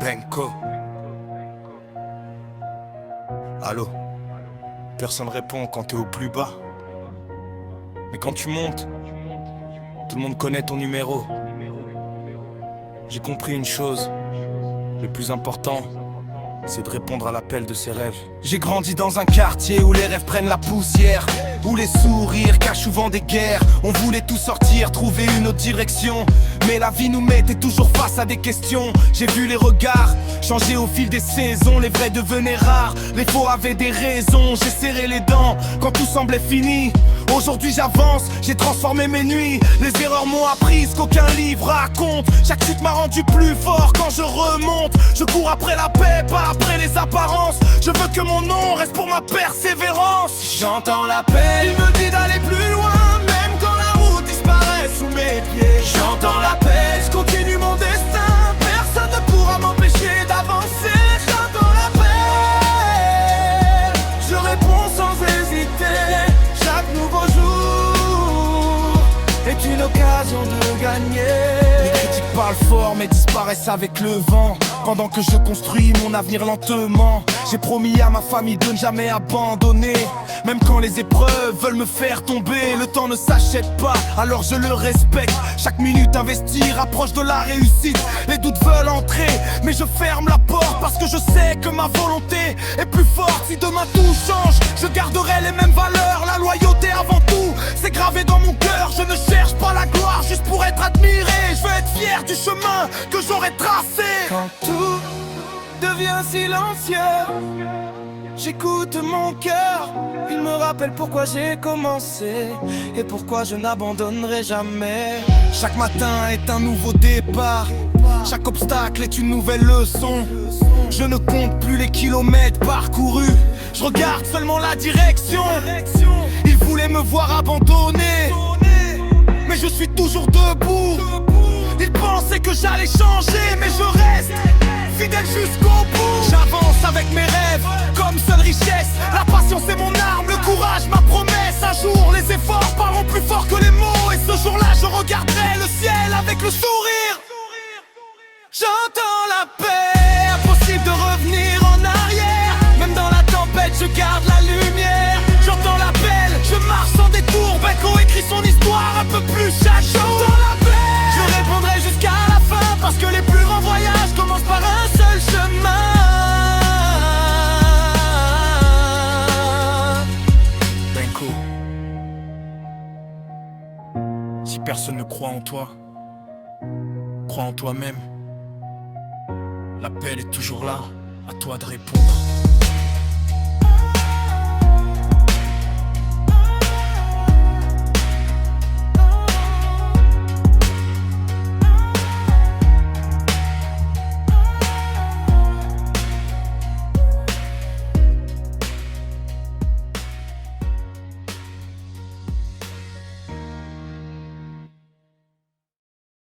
Benko. Allô? Personne répond quand t'es au plus bas. Mais quand tu montes, tout le monde connaît ton numéro. J'ai compris une chose, le plus important, c'est de répondre à l'appel de ses rêves. J'ai grandi dans un quartier où les rêves prennent la poussière, où les sourires cachent souvent des guerres. On voulait tout sortir, trouver une autre direction, mais la vie nous mettait toujours face à des questions. J'ai vu les regards changer au fil des saisons. Les vrais devenaient rares, les faux avaient des raisons. J'ai serré les dents quand tout semblait fini. Aujourd'hui j'avance, j'ai transformé mes nuits. Les erreurs m'ont appris ce qu'aucun livre raconte. Chaque chute m'a rendu plus fort quand je remonte. Je cours après la paix, pas après les apparences. Je veux que mon nom reste pour ma persévérance. J'entends l'appel, il me dit d'aller plus loin, même quand la route disparaît sous mes pieds. J'entends l'appel, je continue mon destin. Personne ne pourra m'empêcher d'avancer. J'entends l'appel, je réponds sans hésiter. Chaque nouveau jour est une occasion de gagner. Les critiques parlent fort mais disparaissent avec le vent. Pendant que je construis mon avenir lentement, j'ai promis à ma famille de ne jamais abandonner. Même quand les épreuves veulent me faire tomber, le temps ne s'achète pas, alors je le respecte. Chaque minute investie rapproche de la réussite. Les doutes veulent entrer, mais je ferme la porte parce que je sais que ma volonté est plus forte. Si demain tout change, je garderai les mêmes valeurs. La loyauté avant tout, c'est gravé dans mon cœur. Je ne cherche pas la gloire juste pour être admiré. Je veux être fier du chemin que j'aurai tracé. Quand tout devient silencieux, j'écoute mon cœur, il me rappelle pourquoi j'ai commencé et pourquoi je n'abandonnerai jamais. Chaque matin est un nouveau départ, chaque obstacle est une nouvelle leçon. Je ne compte plus les kilomètres parcourus, je regarde seulement la direction. Ils voulaient me voir abandonné, mais je suis toujours debout. Ils pensaient que j'allais changer, mais je reste fidèle jusqu'au bout. J'avance avec mes rêves, comme seule richesse. La patience est mon arme, le courage ma promesse. Un jour les efforts parleront plus fort que les mots. Et ce jour-là je regarderai le ciel avec le sourire. J'entends la paix, impossible de revenir en arrière. Même dans la tempête je garde la lumière. J'entends l'appel, je marche sans détour. Benko écrit son histoire un peu plus chaque jour. J'entends l'appel, je répondrai jusqu'à la fin, parce que les plus grands voyages commencent par un seul chemin. Benko, si personne ne croit en toi, crois en toi-même. L'appel est toujours là, à toi de répondre.